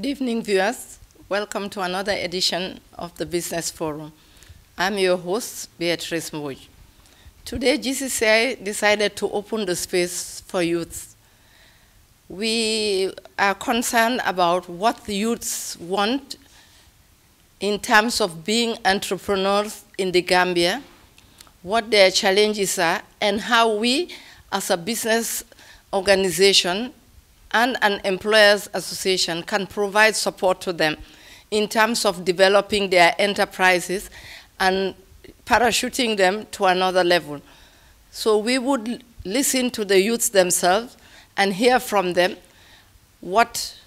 Good evening, viewers. Welcome to another edition of the Business Forum. I'm your host, Beatrice Mboj. Today, GCCI decided to open the space for youths. We are concerned about what the youths want in terms of being entrepreneurs in the Gambia, what their challenges are, and how we, as a business organization and an employers association, can provide support to them in terms of developing their enterprises and parachuting them to another level. So we would listen to the youths themselves and hear from them what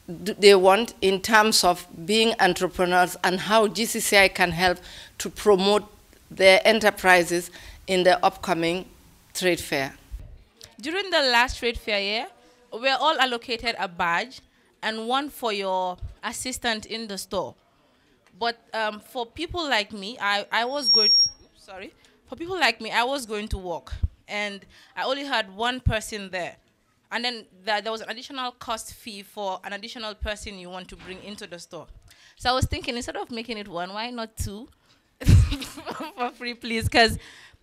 they want in terms of being entrepreneurs and how GCCI can help to promote their enterprises in the upcoming trade fair. During the last trade fair year, we're all allocated a badge and one for your assistant in the store. But for people like me, I was going to work, and I only had one person there. And then there was an additional cost fee for an additional person you want to bring into the store. So I was thinking, instead of making it one, why not two? For free, please. Because,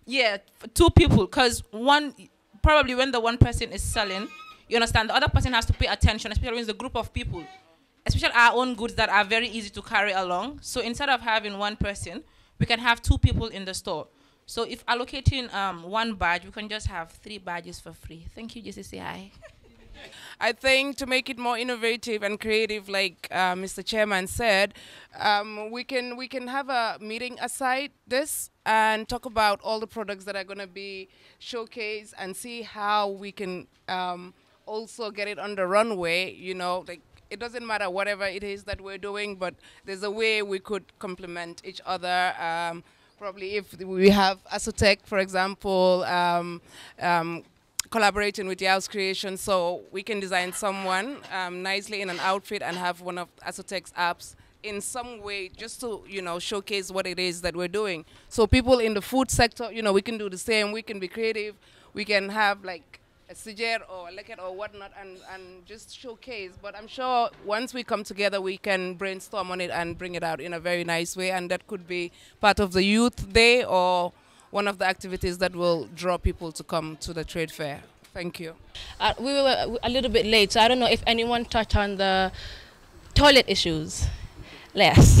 yeah, two people. Because one, probably when the one person is selling, you understand, the other person has to pay attention, especially when it's a group of people, especially our own goods that are very easy to carry along. So instead of having one person, we can have two people in the store. So if allocating one badge, we can just have 3 badges for free. Thank you, GCCI. I think to make it more innovative and creative, like Mr. Chairman said, we can have a meeting aside this and talk about all the products that are going to be showcased and see how we can also get it on the runway. You know, like, it doesn't matter whatever it is that we're doing, but there's a way we could complement each other. Probably if we have Asotech, for example, collaborating with Yao's Creation, so we can design someone nicely in an outfit and have one of Asotech's apps in some way, just to, you know, showcase what it is that we're doing. So people in the food sector, you know, we can do the same. We can be creative. We can have like a sijer or a leket or whatnot and just showcase. But I'm sure once we come together, we can brainstorm on it and bring it out in a very nice way. And that could be part of the Youth Day or one of the activities that will draw people to come to the trade fair. Thank you. We were a little bit late, so I don't know if anyone touched on the toilet issues. Yes.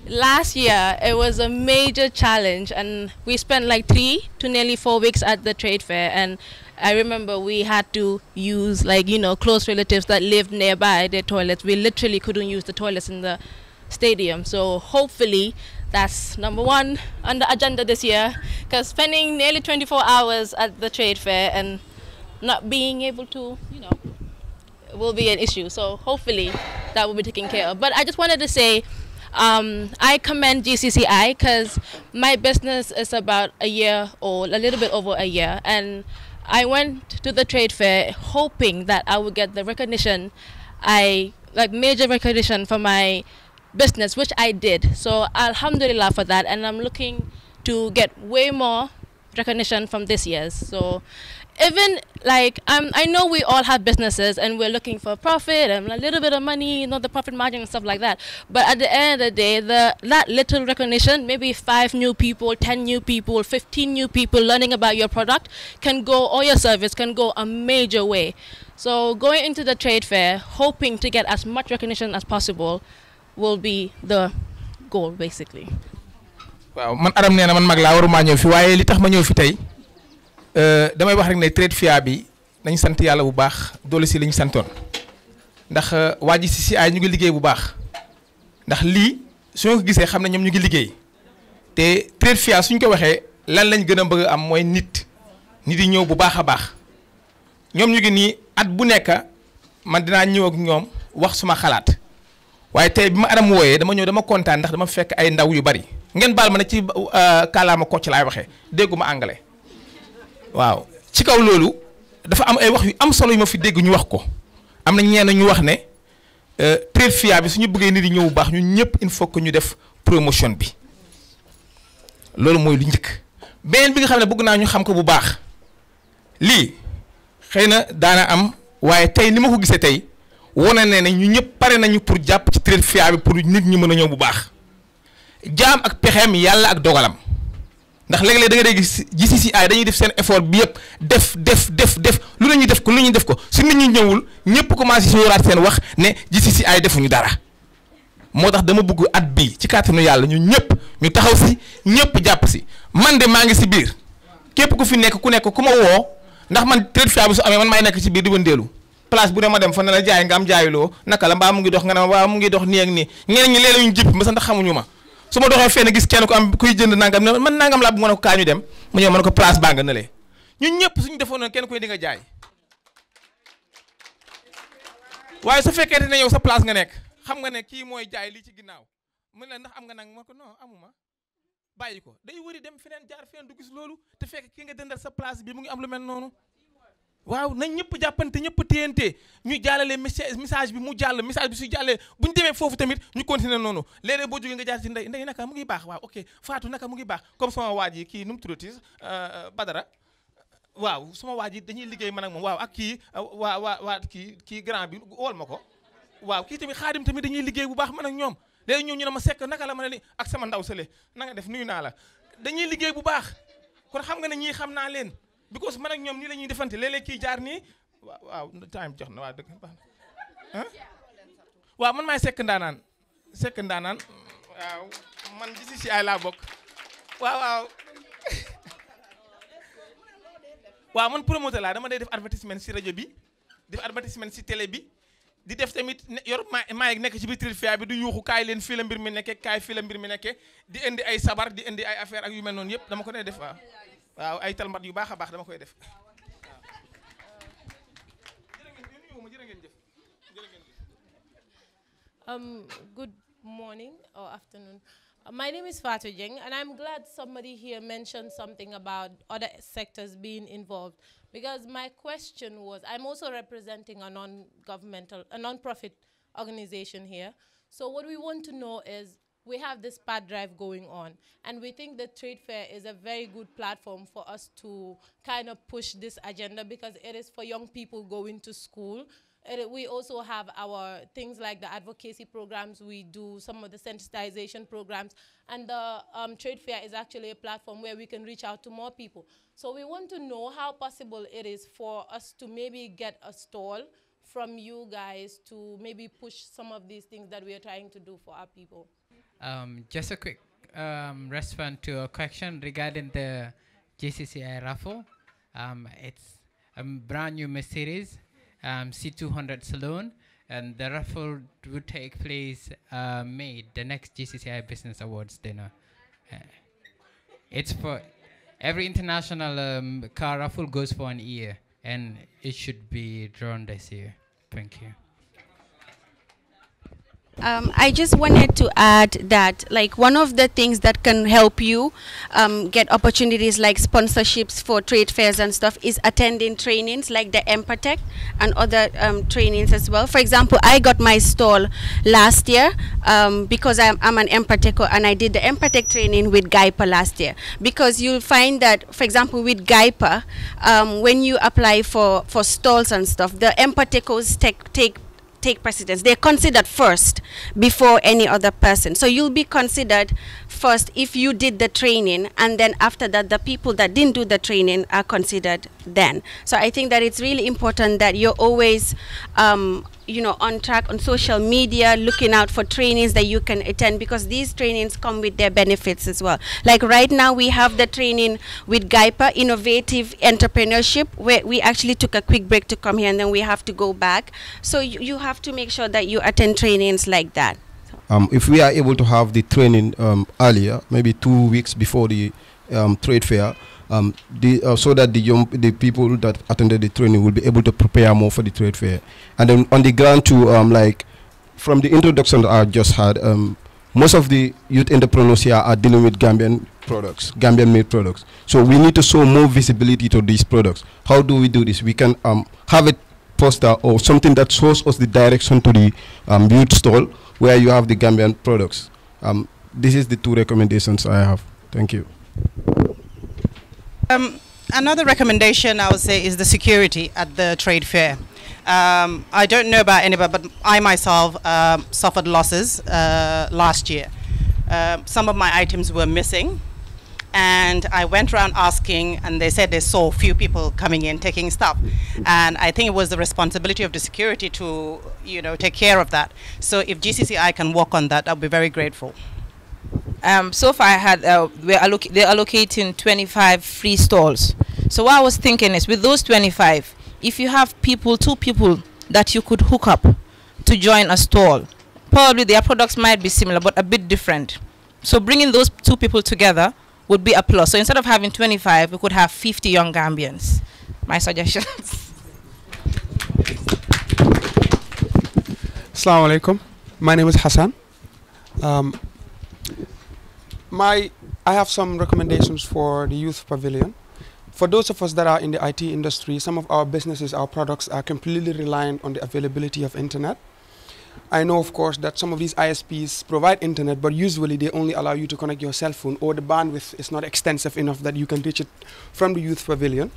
Last year, it was a major challenge, and we spent like 3 to nearly 4 weeks at the trade fair. And I remember we had to use, like, you know, close relatives that lived nearby their toilets. We literally couldn't use the toilets in the stadium. So hopefully that's number 1 on the agenda this year, because spending nearly 24 hours at the trade fair and not being able to, you know, will be an issue. So hopefully that will be taken care of. But I just wanted to say, I commend GCCI because my business is about a year or a little bit over a year, and I went to the trade fair hoping that I would get the recognition, major recognition for my business, which I did. So alhamdulillah for that, and I'm looking to get way more recognition from this year's. So even like I know we all have businesses and we're looking for profit and a little bit of money, you know, the profit margin and stuff like that. But at the end of the day, that little recognition, maybe 5 new people, 10 new people, 15 new people learning about your product can go, or your service can go a major way. So going into the trade fair, hoping to get as much recognition as possible will be the goal, basically. Wow, man Adam neena man mag la waruma ñew fi waye li tax ma ñew fi tay damay wax rek ne trade fair bi nañ sant yalla bu baax doole ci liñ santone ndax waji GCCI ñu ngi liggéey bu baax ndax li suñu ko gisé xamna ñom ñu ngi liggéey té trade fair suñ ko waxé lan lañ gëna bëgg am moy nit yi ñew bu baaxa baax ñom ñu ngi ni at bu nekk man dina ñew ak ñom wax suma xalaat waye tay bima Adam woyé dama ñew dama contane ndax dama fekk ay ndaw yu bari ngeen bal ma ne ci kalaama Kocc laay waxee dégguma anglais waaw ci kaw loolu dafa am ay wax yu am solo yu ma fi dégg ñu wax ko am na ñenn ñu wax ne trade fair bi suñu bëggee nit yi ñëw bu baax ñun ñëpp il faut que ñu def promotion bi loolu mooy lu njëkk beneen bi nga xam ne bëgg naa ñu xam ko bu baax lii xëy na daana am waaye tey ni ma ko gisee tey wane ne ñu ñëpp pare nañu pour jàpp ci trade fair bi pour nit ñi mën a ñëw bu baax jaam ak pexeem yàlla ak dogalam ndax léeg-léeg da nga dee gis GCCI dañuy def seen effort bi yëpp def lu la ñuy def ko su nit ñi ñëwul ñëpp commencé si wóoraat seen wax ne GCCI defuñu dara moo tax dama bëgg at bii ci kàttanu yàlla ñu ñëpp ñu taxaw si ñëpp jàpp si man de maa ngi si biir képp ku fi nekk ku ma woo ndax man trade fair bi su amee man maay nekk ci biir di wëndeelu place bu ne ma dem fa ne la jaay nga am jaayuloo naka la mbaa mu ngi dox nga ne ma waaw mu ngi dox nii ak nii ñeneen ñi léeg-léeg ñu jëpp ma sax ndax xamuñu ma su ma doxee fenn gis kenn ku am kuy jënd nangam ne man nangam laa bu mën a ko kaa ñu dem mu ñëw mën ko place baa nga ne lee ñun ñëpp suñu defoon noonu kenn koy di nga jaay waaye su fekkee ne yow sa place nga nekk xam nga ne kii mooy jaay lii ci ginnaaw mu ne ndax am nga nang ma ko non amuma bàyyi ko day wëri dem feneen jaar feneen du gis loolu te fekk ki nga dëndal sa place bi mu ngi am lu mel noonu waaw nañ ñëpp jàppante ñëpp téyante ñu jàllale message bi mu jàll message bi su jàllee bu ñu demee foofu tamit ñu continuer noonu léeg-léeg boo jógee nga jaar ci ndey naka mu ngi baax waaw ok Fatou naka mu ngi baax comme sama waaj yi kii nu mu tuddati Badara waaw sama waaj yi dañuy liggéey man ak moom waaw ak kii waa kii grand bi wool ma ko waaw kii tamit Xaadim tamit dañuy liggéey bu baax man ak ñoom léegi ñoom ñu ne ma sekk naka la ma ne li ak sama ndaw sële na nga def nuyu naa la dañuy liggéey bu baax kon xam nga ne ñii xam naa leen because man ak ñoom nii la ñuy defante léeg-léeg kii jaar nii waaw time jox na waa dëgg baax na waaw man maay sekk ndaanaan waaw man GCCI laa bokk waaw man promoteur laa dama day def advertisement si rajo bi def advertisement si télé bi di def tamit yor maa nekk ci biir trade fair bi du yuuxu kaay leen fii la mbir mi nekkee kaay fii la mbir mi nekkee di indi ay sabar di indi ay affaire ak yu mel noonu yëpp dama ko dee def waaw ay talmat yu baax a baax dama koy def Good morning or afternoon. My name is Fatou Jeng, and I'm glad somebody here mentioned something about other sectors being involved, because my question was, I'm also representing a non-profit organization here. So what we want to know is, we have this pad drive going on, and we think the trade fair is a very good platform for us to kind of push this agenda, because it is for young people going to school. We also have our things like the advocacy programs. We do some of the sensitization programs, and the trade fair is actually a platform where we can reach out to more people. So we want to know how possible it is for us to maybe get a stall from you guys to maybe push some of these things that we are trying to do for our people. Just a quick response to a question regarding the GCCI raffle. It's a brand new Mercedes C200 Saloon, and the raffle would take place May, the next GCCI Business Awards dinner. It's for every international car raffle goes for an year, and it should be drawn this year. Thank you. I just wanted to add that, like, one of the things that can help you get opportunities like sponsorships for trade fairs and stuff is attending trainings like the Empatech and other trainings as well. For example, I got my stall last year because I'm an Empathecer, and I did the Empatech training with GAIPA last year. Because you'll find that, for example, with GAIPA, when you apply for stalls and stuff, the Empathecers take precedence. They're considered first before any other person. So you'll be considered first if you did the training, and then after that, the people that didn't do the training are considered then. So I think that it's really important that you're always you know, on track on social media, looking out for trainings that you can attend, because these trainings come with their benefits as well. Like right now, we have the training with GAIPA, Innovative Entrepreneurship, where we actually took a quick break to come here, and then we have to go back. So you have to make sure that you attend trainings like that. If we are able to have the training earlier, maybe 2 weeks before the trade fair, so that the people that attended the training will be able to prepare more for the trade fair. And then on the ground too, like from the introduction that I just had, most of the youth entrepreneurs here are dealing with Gambian products, Gambian made products. So we need to show more visibility to these products. How do we do this? We can have a poster or something that shows us the direction to the youth stall where you have the Gambian products. This is the 2 recommendations I have. Thank you. Another recommendation I would say is the security at the trade fair. I don't know about anybody, but I myself suffered losses last year. Some of my items were missing, and I went around asking, and they said they saw a few people coming in taking stuff, and I think it was the responsibility of the security to, take care of that. So if GCCI can work on that, I'll be very grateful. So far, they're allocating 25 free stalls. So what I was thinking is, with those 25, if you have two people that you could hook up to join a stall, probably their products might be similar but a bit different. So bringing those two people together would be a plus. So instead of having 25, we could have 50 young Gambians. My suggestions. Assalamu alaikum. My name is Hassan. I have some recommendations for the youth pavilion. For those of us that are in the IT industry, some of our businesses, our products are completely reliant on the availability of internet. I know, of course, that some of these ISPs provide internet, but usually they only allow you to connect your cell phone, or the bandwidth is not extensive enough that you can reach it from the youth pavilion.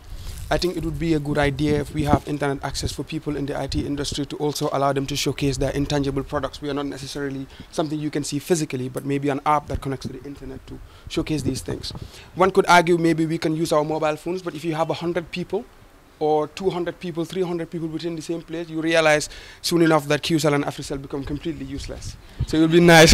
I think it would be a good idea if we have internet access for people in the IT industry to also allow them to showcase their intangible products. We are not necessarily something you can see physically, but maybe an app that connects to the internet to showcase these things. One could argue maybe we can use our mobile phones, but if you have 100 people, or 200 people, 300 people within the same place, you realize soon enough that QCell and AfriCell become completely useless. So it would be nice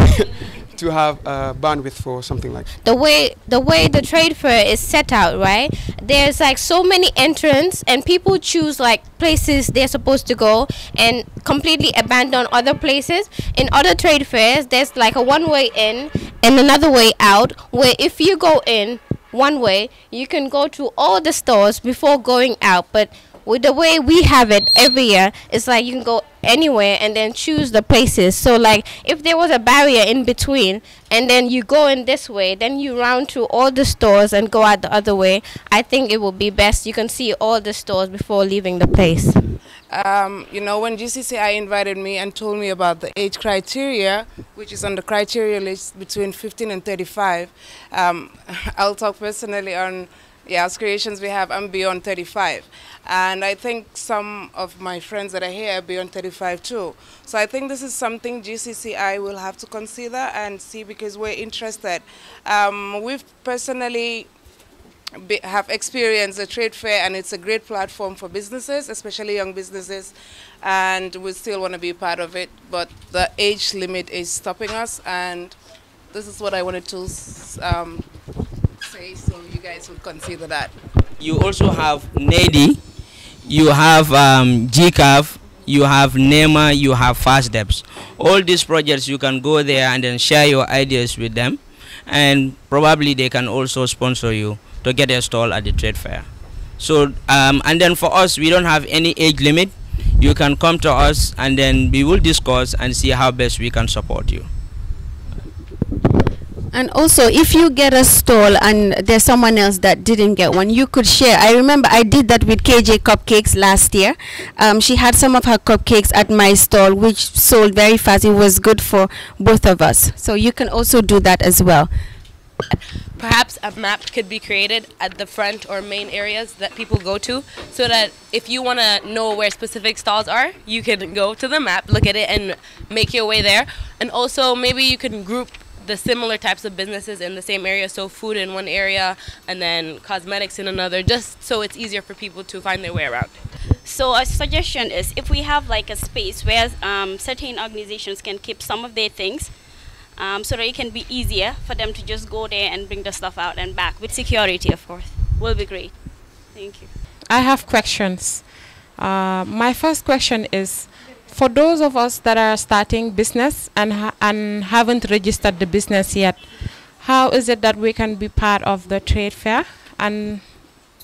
to have bandwidth for something like that. The way the trade fair is set out, right? There's like so many entrants, and people choose like places they're supposed to go and completely abandon other places. In other trade fairs, there's like a one-way in and another way out, where if you go in one way, you can go to all the stores before going out. But with the way we have it every year, it's like you can go anywhere and then choose the places. So like if there was a barrier in between and then you go in this way, then you round through all the stores and go out the other way, I think it would be best. You can see all the stores before leaving the place. When GCCI invited me and told me about the age criteria, which is on the criteria list between 15 and 35, I'll talk personally on aspirations we have. I'm beyond 35. And I think some of my friends that are here are beyond 35 too. So I think this is something GCCI will have to consider and see, because we're interested. We've personally have experienced the trade fair, and it's a great platform for businesses, especially young businesses, and we still want to be part of it, but the age limit is stopping us, and this is what I wanted to say, so you guys would consider that. You also have NADI, you have GCAV, you have NEMA, you have FastDeps. All these projects, you can go there and then share your ideas with them, and probably they can also sponsor you to get a stall at the trade fair. So, and then for us, we don't have any age limit. You can come to us and then we will discuss and see how best we can support you. And also, if you get a stall and there's someone else that didn't get one, you could share. I remember I did that with KJ Cupcakes last year. She had some of her cupcakes at my stall, which sold very fast. It was good for both of us. So you can also do that as well. Perhaps a map could be created at the front or main areas that people go to, so that if you want to know where specific stalls are, you can go to the map, look at it, and make your way there. And also, maybe you can group the similar types of businesses in the same area, so food in one area and then cosmetics in another, just so it's easier for people to find their way around. So a suggestion is, if we have like a space where certain organizations can keep some of their things, so that it can be easier for them to just go there and bring the stuff out and back, with security, of course, will be great. Thank you. I have questions. My first question is, for those of us that are starting business and haven't registered the business yet, how is it that we can be part of the trade fair? And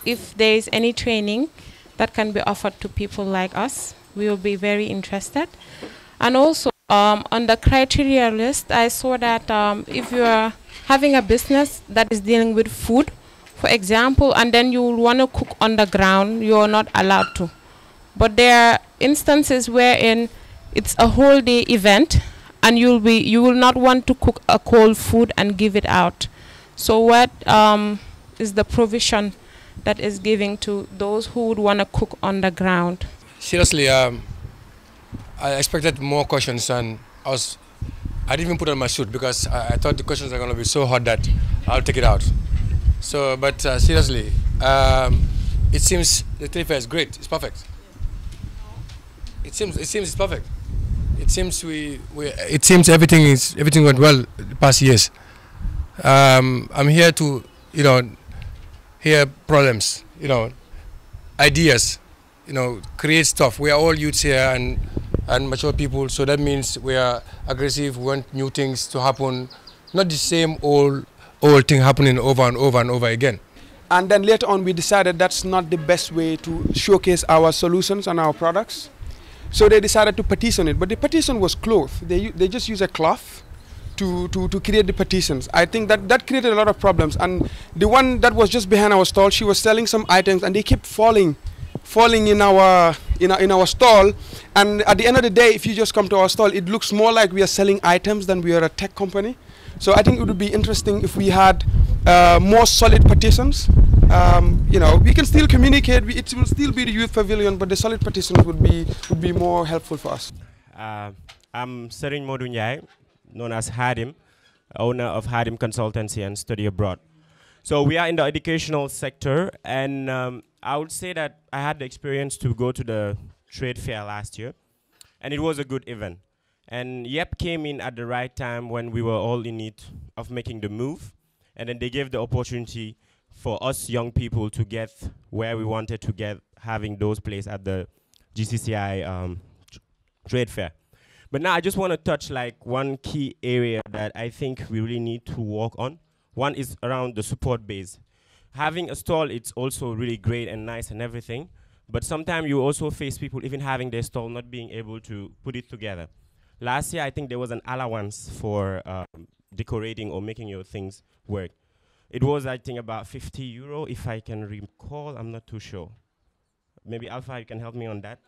if there is any training that can be offered to people like us, we will be very interested. And also, on the criteria list, I saw that if you are having a business that is dealing with food, for example, and then you want to cook on the ground, you are not allowed to. But there are instances wherein it's a whole day event, and you will not want to cook a cold food and give it out. So what is the provision that is giving to those who would want to cook on the ground? Seriously, I expected more questions, and I didn't even put on my suit because I thought the questions are going to be so hot that I'll take it out. So, but seriously, it seems the trade fair is great. It's perfect. It seems it's perfect. It seems it seems everything went well the past years. I'm here to hear problems, ideas, create stuff. We are all youths here and mature people, so that means we are aggressive. We want new things to happen, not the same old thing happening over and over and over again. And then later on, we decided that's not the best way to showcase our solutions and our products. So they decided to petition it, but the petition was cloth. They just use a cloth to create the petitions. I think that created a lot of problems. And the one that was just behind our stall, she was selling some items, and they kept falling in our stall. And at the end of the day, if you just come to our stall, it looks more like we are selling items than we are a tech company. So I think it would be interesting if we had more solid petitions. We can still communicate. It will still be the youth pavilion, but the solid petitions would be more helpful for us. I'm Serine Modou Ndiaye, known as Hadim, owner of Hadim Consultancy and Study Abroad. So we are in the educational sector, and I would say that I had the experience to go to the trade fair last year, and it was a good event. And YEP came in at the right time when we were all in need of making the move, and then they gave the opportunity for us young people to get where we wanted to get, having those places at the GCCI trade fair. But now I just want to touch like one key area that I think we really need to work on. One is around the support base. Having a stall, it's also really great and nice and everything, but sometimes you also face people even having their stall not being able to put it together. Last year, I think there was an allowance for decorating or making your things work. It was, I think, about €50, if I can recall. I'm not too sure. Maybe Alpha, you can help me on that.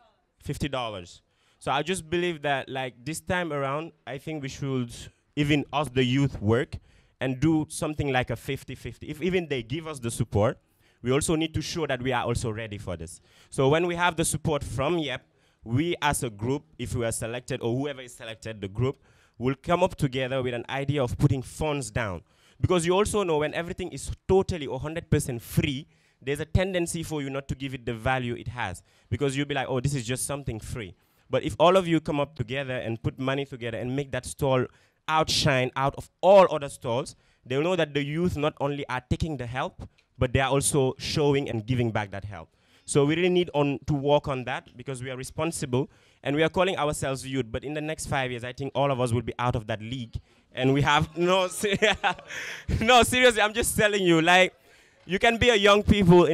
$50. So I just believe that, like, this time around, I think we should, even us, the youth, work and do something like a 50-50. If even they give us the support, we also need to show that we are also ready for this. So when we have the support from YEP, we as a group, if we are selected or whoever is selected, the group, will come up together with an idea of putting funds down. Because you also know when everything is totally or 100% free, there's a tendency for you not to give it the value it has. Because you'll be like, oh, this is just something free. But if all of you come up together and put money together and make that stall outshine out of all other stalls, they'll know that the youth not only are taking the help, but they are also showing and giving back that help. So we really need to work on that because we are responsible and we are calling ourselves youth. But in the next 5 years, I think all of us will be out of that league. And we have no, no, seriously, I'm just telling you, like, you can be a young person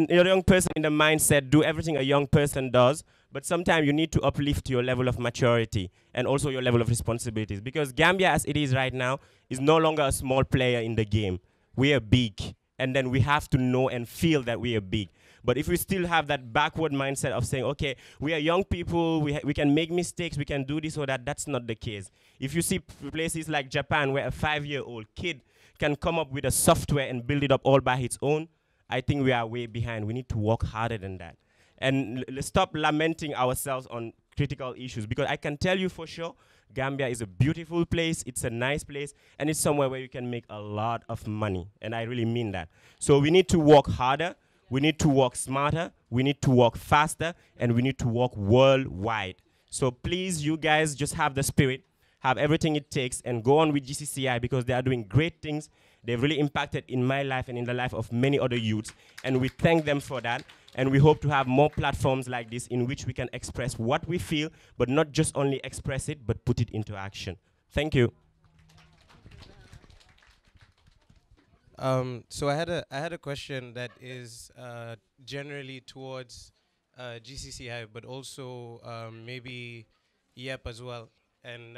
in the mindset, do everything a young person does, but sometimes you need to uplift your level of maturity and also your level of responsibilities. Because Gambia, as it is right now, is no longer a small player in the game. We are big, and then we have to know and feel that we are big. But if we still have that backward mindset of saying, okay, we are young people, we can make mistakes, we can do this or that, that's not the case. If you see places like Japan where a 5-year-old kid can come up with a software and build it up all by its own, I think we are way behind. We need to work harder than that. And stop lamenting ourselves on critical issues, because I can tell you for sure, Gambia is a beautiful place, it's a nice place, and it's somewhere where you can make a lot of money, and I really mean that. So we need to work harder, we need to work smarter, we need to work faster, and we need to work worldwide. So please, you guys, just have the spirit, have everything it takes, and go on with GCCI because they are doing great things. They've really impacted in my life and in the life of many other youths, and we thank them for that. And we hope to have more platforms like this in which we can express what we feel, but not just only express it, but put it into action. Thank you. So I had a question that is generally towards GCCI, but also maybe YEP as well. And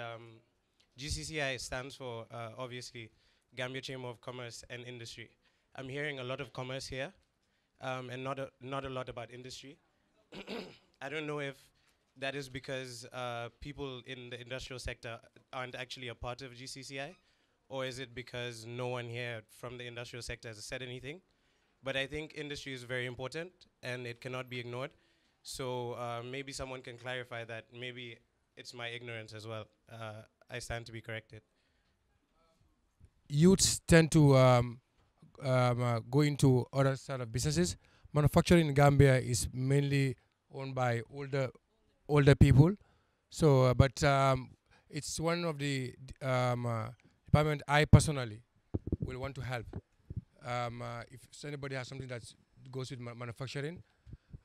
GCCI stands for obviously Gambia Chamber of Commerce and Industry. I'm hearing a lot of commerce here, and not a lot about industry. I don't know if that is because people in the industrial sector aren't actually a part of GCCI, or is it because no one here from the industrial sector has said anything? But I think industry is very important, and it cannot be ignored. So maybe someone can clarify that. Maybe it's my ignorance as well. I stand to be corrected. Youths tend to go into other side of businesses. Manufacturing in Gambia is mainly owned by older people. So, but it's one of the department I personally will want to help. If anybody has something that goes with manufacturing,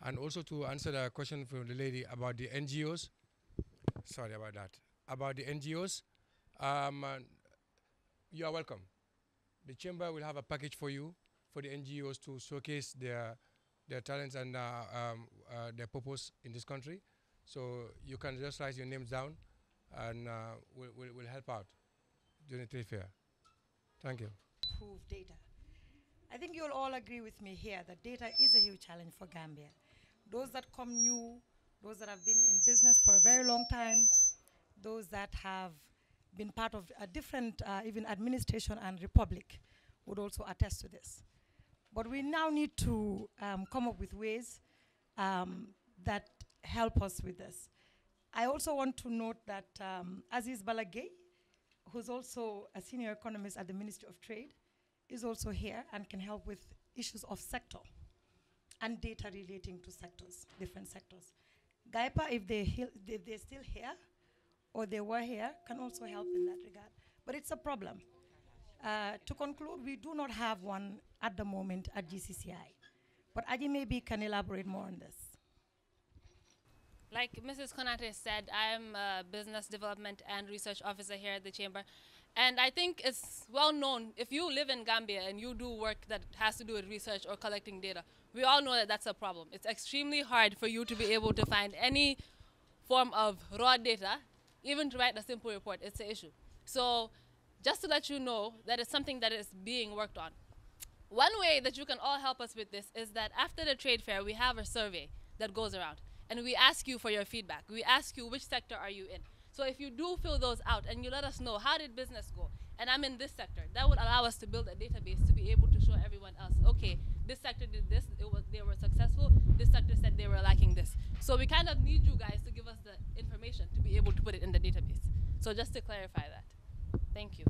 and also to answer the question from the lady about the NGOs. Sorry about that. About the NGOs, you are welcome. The chamber will have a package for you for the NGOs to showcase their talents and their purpose in this country. So you can just write your names down, and we'll help out during the trade fair. Thank you. Prove data. I think you'll all agree with me here that data is a huge challenge for Gambia. Those that come new, those that have been in business for a very long time, those that have been part of a different even administration and republic would also attest to this. But we now need to come up with ways that help us with this. I also want to note that Aziz Balagay, who's also a senior economist at the Ministry of Trade, is also here and can help with issues of sector and data relating to sectors, different sectors. GAIPA, if they're still here or they were here, can also help in that regard. But it's a problem. To conclude, we do not have one at the moment at GCCI. But Aji maybe can elaborate more on this. Like Mrs. Konate said, I'm a business development and research officer here at the chamber. And I think it's well known, if you live in Gambia and you do work that has to do with research or collecting data, we all know that that's a problem. It's extremely hard for you to be able to find any form of raw data, even to write a simple report. It's an issue. So just to let you know that it's something that is being worked on. One way that you can all help us with this is that after the trade fair, we have a survey that goes around. And we ask you for your feedback. We ask you which sector are you in. So if you do fill those out and you let us know how did business go, and I'm in this sector, that would allow us to build a database to be able to show everyone else, okay, this sector did this, they were successful, this sector said they were lacking this. So we kind of need you guys to give us the information to be able to put it in the database. So just to clarify that. Thank you.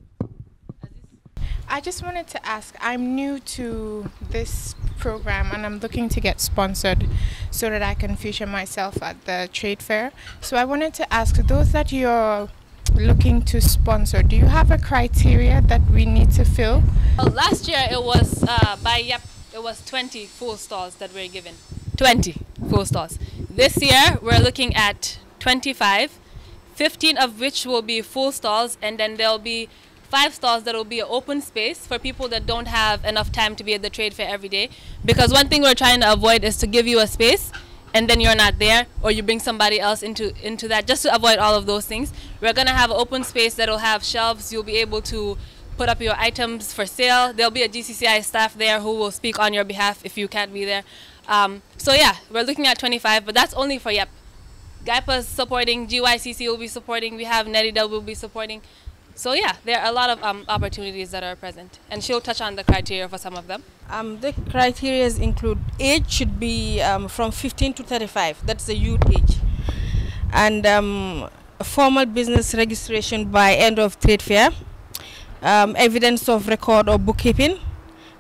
I just wanted to ask, I'm new to this program and I'm looking to get sponsored so that I can feature myself at the trade fair. So I wanted to ask those that you're looking to sponsor, do you have a criteria that we need to fill? Well, last year it was by YEP, it was 20 full stalls that were given. 20 full stalls. This year we're looking at 25, 15 of which will be full stalls, and then there'll be 5 stalls that will be an open space for people that don't have enough time to be at the trade fair every day. Because one thing we're trying to avoid is to give you a space and then you're not there, or you bring somebody else into that, just to avoid all of those things. We're going to have an open space that will have shelves. You'll be able to put up your items for sale. There'll be a GCCI staff there who will speak on your behalf if you can't be there. So yeah, we're looking at 25, but that's only for YEP. GAIPA's supporting, GYCC will be supporting, we have NEDIDA will be supporting. So yeah, there are a lot of opportunities that are present, and she'll touch on the criteria for some of them. The criteria include age should be from 15 to 35, that's the youth age, and a formal business registration by end of trade fair, evidence of record or bookkeeping,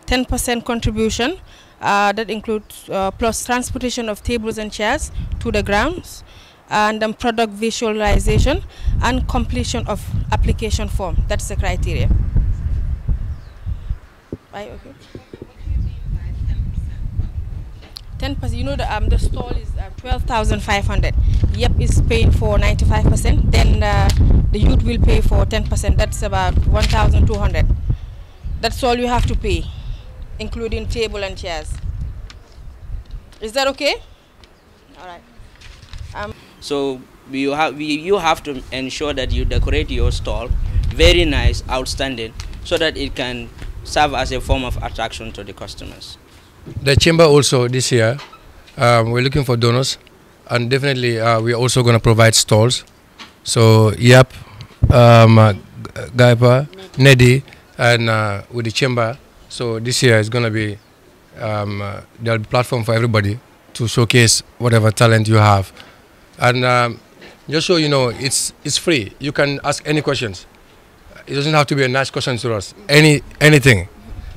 10% contribution, that includes plus transportation of tables and chairs to the grounds, and product visualization and completion of application form. That's the criteria. Okay. 10%. You know the stall is 12,500. YEP is paying for 95%. Then the youth will pay for 10%. That's about 1,200. That's all you have to pay, including table and chairs. Is that okay? All right. So you have to ensure that you decorate your stall very nice, outstanding, so that it can serve as a form of attraction to the customers. The chamber also this year, we're looking for donors, and definitely we're also going to provide stalls. So YEP, GAIPA, NEDI, and with the chamber. So this year is going to be there'll be platform for everybody to showcase whatever talent you have. And just so you know, it's free. You can ask any questions. It doesn't have to be a nice question to us. Anything.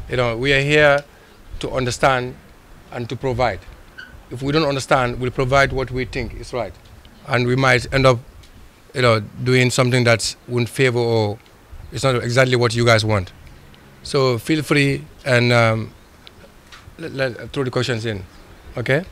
You know, we are here to understand and to provide. If we don't understand, we'll provide what we think is right. And we might end up, you know, doing something that wouldn't favor or it's not exactly what you guys want. So feel free and throw the questions in, okay?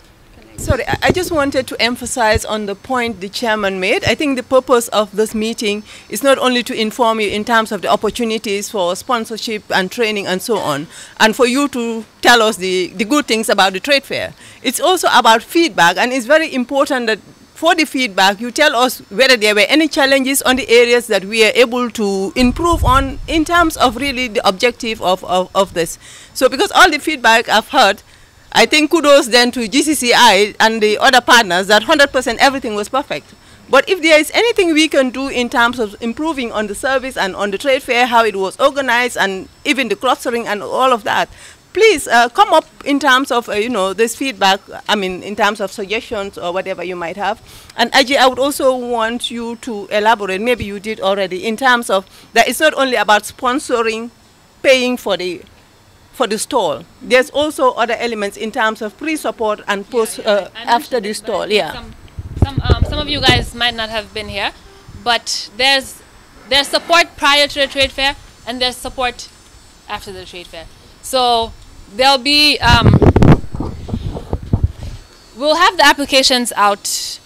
Sorry, I just wanted to emphasize on the point the chairman made. I think the purpose of this meeting is not only to inform you in terms of the opportunities for sponsorship and training and so on, and for you to tell us the good things about the trade fair. It's also about feedback, and it's very important that for the feedback, you tell us whether there were any challenges on the areas that we are able to improve on in terms of really the objective of this. So because all the feedback I've heard, I think kudos then to GCCI and the other partners that 100% everything was perfect. But if there is anything we can do in terms of improving on the service and on the trade fair, how it was organized and even the clustering and all of that, please come up in terms of, you know, this feedback, I mean, in terms of suggestions or whatever you might have. And Ajay, I would also want you to elaborate, maybe you did already, in terms of that it's not only about sponsoring, paying for the stall. There's also other elements in terms of pre-support and post after the stall. Yeah. Some of you guys might not have been here, but there's support prior to the trade fair and there's support after the trade fair. So there'll be we'll have the applications out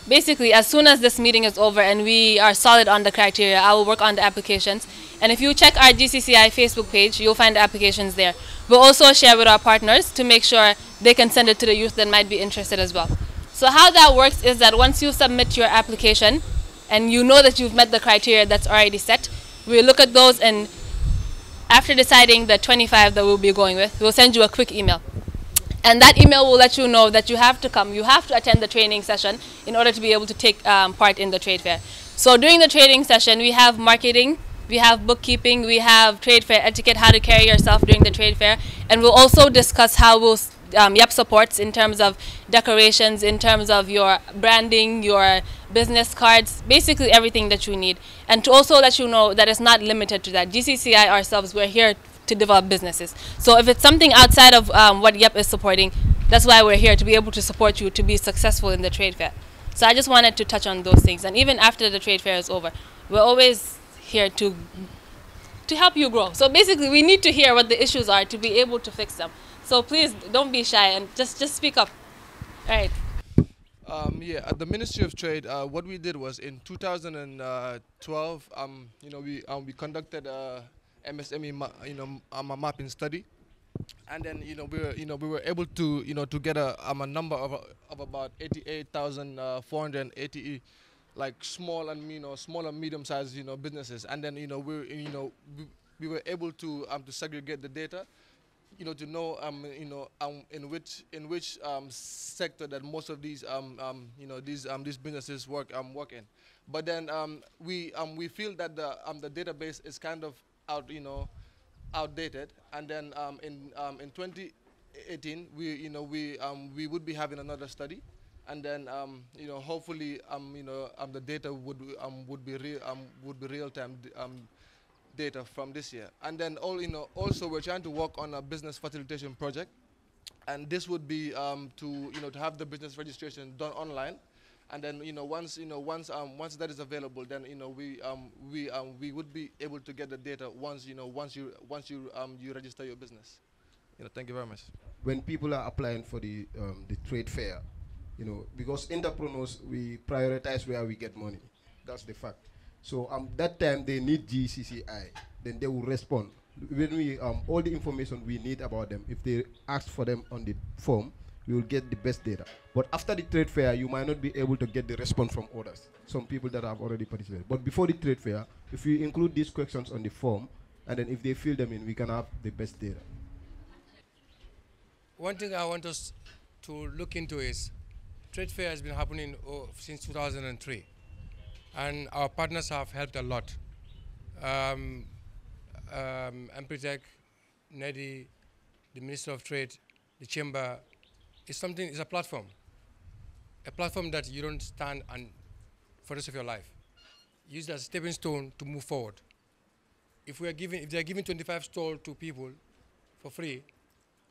basically as soon as this meeting is over and we are solid on the criteria. I will work on the applications. And if you check our GCCI Facebook page, you'll find the applications there. We'll also share with our partners to make sure they can send it to the youth that might be interested as well. So how that works is that once you submit your application and you know that you've met the criteria that's already set, we'll look at those, and after deciding the 25 that we'll be going with, we'll send you a quick email. And that email will let you know that you have to come, you have to attend the training session in order to be able to take part in the trade fair. So during the training session, we have marketing, we have bookkeeping, we have trade fair etiquette, how to carry yourself during the trade fair, and we'll also discuss how we'll YEP supports in terms of decorations, in terms of your branding, your business cards, basically everything that you need. And to also let you know that it's not limited to that. GCCI ourselves, we're here to develop businesses. So if it's something outside of what YEP is supporting, that's why we're here, to be able to support you to be successful in the trade fair. So I just wanted to touch on those things. And even after the trade fair is over, we're always here to help you grow. So basically we need to hear what the issues are to be able to fix them. So please don't be shy and just speak up. All right. Yeah, at the Ministry of Trade, what we did was in 2012, you know, we conducted a MSME, mapping study, and then we were able to to get a number of about 88,480 like small and small and medium-sized businesses, and then we were able to segregate the data, to know in which sector that most of these these businesses work in. But then we feel that the database is kind of outdated, and then in 2018 we would be having another study, and then hopefully the data would be real-time data from this year. And then also we're trying to work on a business facilitation project, and this would be to have the business registration done online, and then once that is available, then we would be able to get the data once you register your business. Thank you very much. When people are applying for the trade fair, because entrepreneurs, we prioritize where we get money. That's the fact. So that time they need GCCI, then they will respond. When we all the information we need about them, if they ask for them on the form, we will get the best data. But after the trade fair, you might not be able to get the response from others, some people that have already participated. But before the trade fair, if you include these questions on the form, and then if they fill them in, we can have the best data. One thing I want us to look into is trade fair has been happening since 2003. And our partners have helped a lot. MPTEC, NEDI, the Minister of Trade, the Chamber, It's a platform. A platform that you don't stand on for the rest of your life. Use it as a stepping stone to move forward. If they are giving 25 stalls to people for free,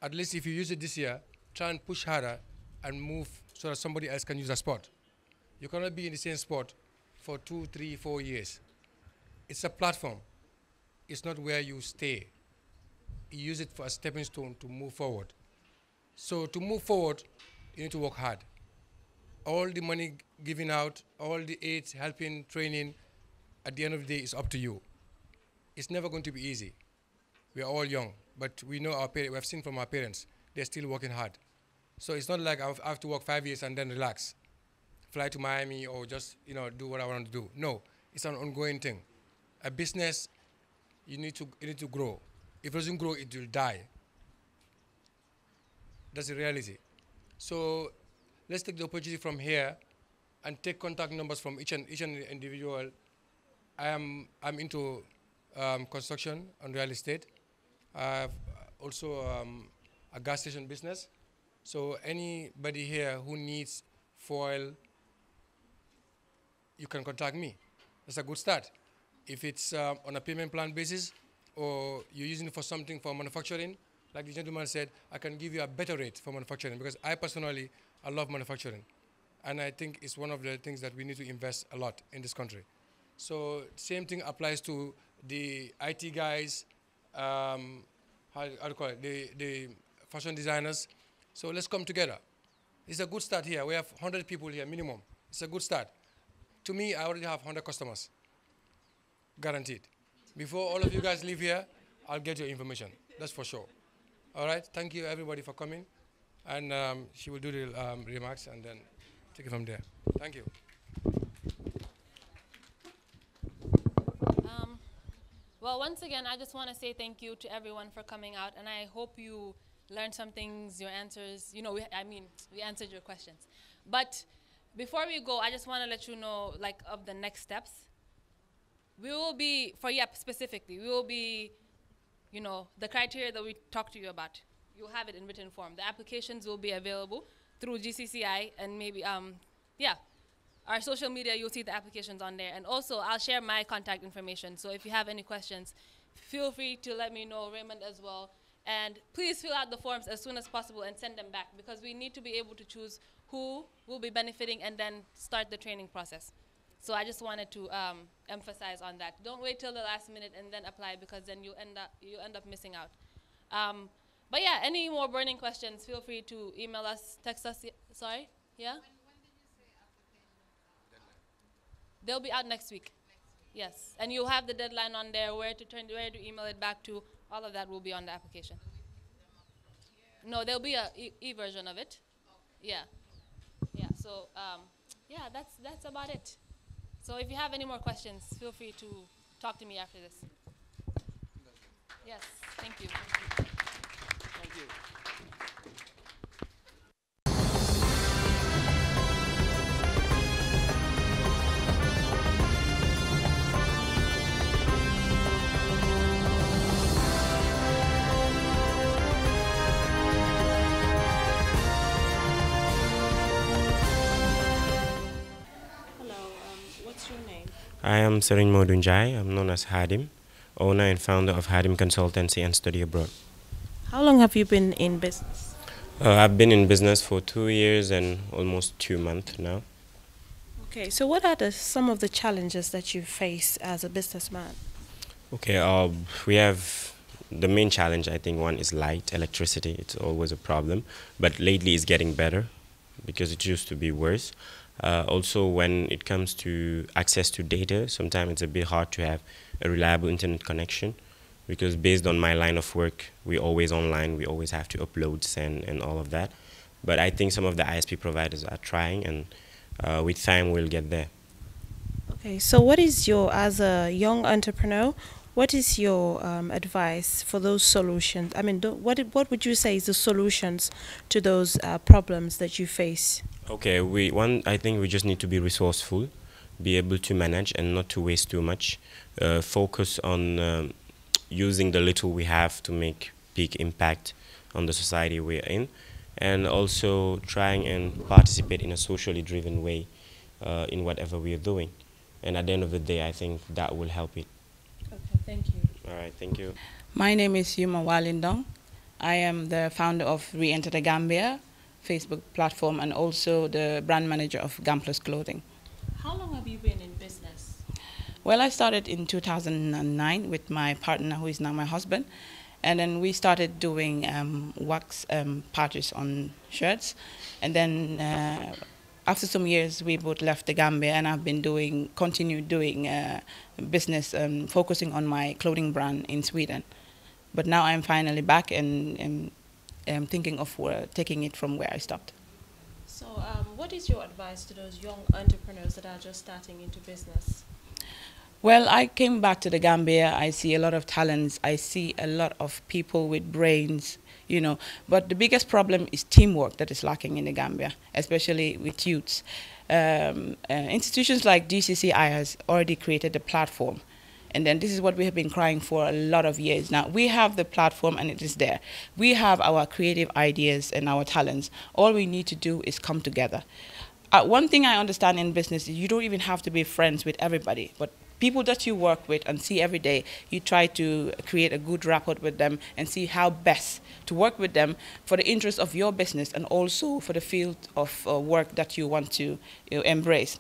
at least if you use it this year, try and push harder and move so that somebody else can use a spot. You cannot be in the same spot for 2, 3, 4 years. It's a platform. It's not where you stay. You use it for a stepping stone to move forward. So to move forward, you need to work hard. All the money given out, all the aid, helping, training, at the end of the day, it's up to you. It's never going to be easy. We are all young, but we know our parents, we have seen from our parents, they're still working hard. So it's not like I have to work 5 years and then relax, fly to Miami or just do what I want to do. No, it's an ongoing thing. A business, you need to grow. If it doesn't grow, it will die. That's the reality. So let's take the opportunity from here and take contact numbers from each and individual. I'm into construction and real estate. I have also a gas station business. So anybody here who needs foil, you can contact me. That's a good start. If it's on a payment plan basis or you're using it for something for manufacturing, like the gentleman said, I can give you a better rate for manufacturing because I personally, I love manufacturing. And I think it's one of the things that we need to invest a lot in this country. So same thing applies to the IT guys, how do you call it, the fashion designers. So let's come together. It's a good start here. We have 100 people here minimum. It's a good start. To me, I already have 100 customers, guaranteed. Before all of you guys leave here, I'll get your information. That's for sure. All right, thank you everybody for coming. And she will do the remarks and then take it from there. Thank you. Well, once again, I just want to say thank you to everyone for coming out, and I hope you learned some things, your answers. We answered your questions. But before we go, I just want to let you know, of the next steps. We will be, for YEP specifically, we will be, the criteria that we talked to you about. You'll have it in written form. The applications will be available through GCCI and maybe, our social media, you'll see the applications on there. And also, I'll share my contact information. So if you have any questions, feel free to let me know, Raymond as well. And please fill out the forms as soon as possible and send them back because we need to be able to choose who will be benefiting and then start the training process. So I just wanted to emphasize on that. Don't wait till the last minute and then apply because then you end up missing out. But yeah, any more burning questions, feel free to email us, text us. Sorry? Yeah? They'll be out next week. Yes. And you'll have the deadline on there, where to email it back to. All of that will be on the application. No, there'll be a e-version of it. Yeah. Yeah. So yeah, that's about it. So if you have any more questions, feel free to talk to me after this. Yes. Thank you. Thank you. I am Serigne Modou Ndiaye. I'm known as Hadim, owner and founder of Hadim Consultancy and Study Abroad. How long have you been in business? I've been in business for 2 years and almost 2 months now. Okay, so what are some of the challenges that you face as a businessman? Okay, we have the main challenge, I think, one is light, electricity. It's always a problem, but lately it's getting better because it used to be worse. Also, when it comes to access to data, sometimes it's a bit hard to have a reliable internet connection because based on my line of work, we're always online, we always have to upload, send, and all of that. But I think some of the ISP providers are trying, and with time, we'll get there. Okay, so what is as a young entrepreneur, what is your advice for those solutions? I mean, what would you say is the solutions to those problems that you face? Okay, I think we just need to be resourceful, be able to manage and not to waste too much. Focus on using the little we have to make big impact on the society we're in. and also trying and participate in a socially driven way in whatever we are doing. And at the end of the day, I think that will help it. Okay, thank you. All right, thank you. My name is Yuma Walindong. I am the founder of Re-Enter the Gambia Facebook platform and also the brand manager of Gamplus Clothing. How long have you been in business? Well, I started in 2009 with my partner, who is now my husband. And then we started doing wax patches on shirts. And then after some years, we both left the Gambia, and I've been continued doing business, focusing on my clothing brand in Sweden. But now I'm finally back and thinking of taking it from where I stopped. So what is your advice to those young entrepreneurs that are just starting into business? Well, I came back to the Gambia. I see a lot of talents. I see a lot of people with brains, you know. But the biggest problem is teamwork that is lacking in the Gambia, especially with youths. Institutions like GCCI has already created a platform. And then this is what we have been crying for a lot of years now. We have the platform and it is there. We have our creative ideas and our talents. All we need to do is come together. One thing I understand in business is you don't even have to be friends with everybody, but people that you work with and see every day, you try to create a good rapport with them and see how best to work with them for the interest of your business and also for the field of work that you want to embrace.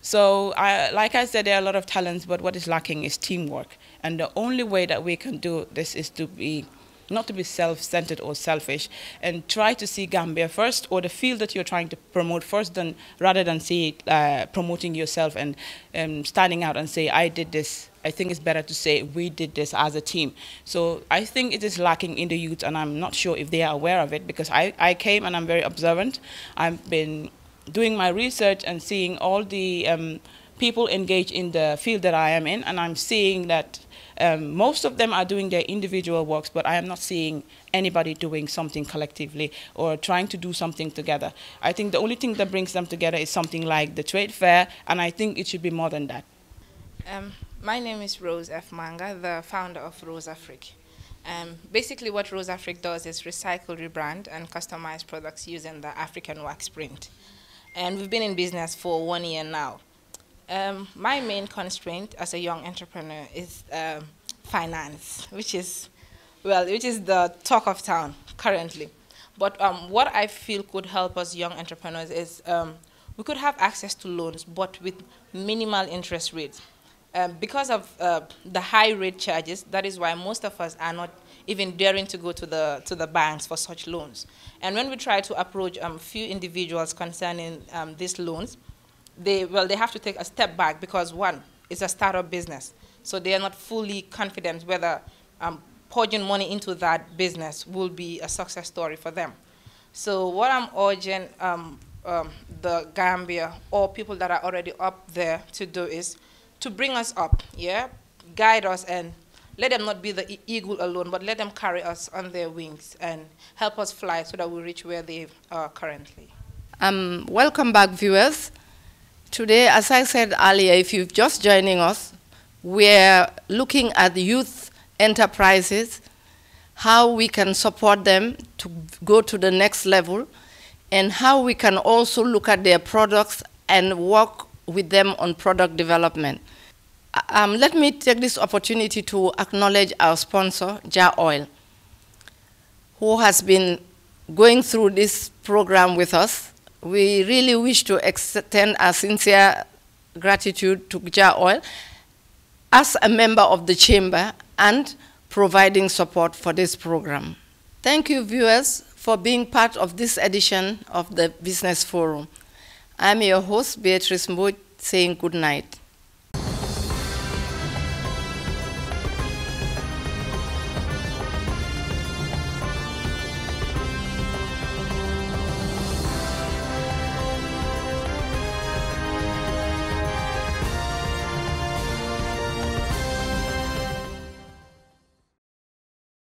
So, like I said, there are a lot of talents, but what is lacking is teamwork. And the only way that we can do this is to be, not to be self-centered or selfish, and try to see Gambia first, or the field that you're trying to promote first, rather than see promoting yourself and standing out and say, I did this. I think it's better to say, we did this as a team. So I think it is lacking in the youth, and I'm not sure if they are aware of it, because I came and I'm very observant. I've been doing my research and seeing all the people engaged in the field that I am in, and I'm seeing that most of them are doing their individual works, but I am not seeing anybody doing something collectively or trying to do something together. I think the only thing that brings them together is something like the trade fair, and I think it should be more than that. My name is Rose F. Manga, the founder of Rose Afrique. Basically what Rose Afrique does is recycle, rebrand, and customize products using the African wax print. And we've been in business for 1 year now. My main constraint as a young entrepreneur is finance, which is the talk of town currently. But what I feel could help us young entrepreneurs is we could have access to loans, but with minimal interest rates. Because of the high rate charges, that is why most of us are not even daring to go to the banks for such loans. And when we try to approach few individuals concerning these loans, they have to take a step back because one, it's a startup business. So they are not fully confident whether pouring money into that business will be a success story for them. So what I'm urging the Gambia or people that are already up there to do is to bring us up, yeah, guide us and let them not be the eagle alone, but let them carry us on their wings and help us fly so that we reach where they are currently. Welcome back, viewers. Today, as I said earlier, if you're just joining us, we're looking at youth enterprises, how we can support them to go to the next level, and how we can also look at their products and work with them on product development. Let me take this opportunity to acknowledge our sponsor, Jar Oil, who has been going through this program with us. We really wish to extend our sincere gratitude to Jar Oil as a member of the chamber and providing support for this program. Thank you, viewers, for being part of this edition of the Business Forum. I'm your host, Beatrice Mboj, saying good night.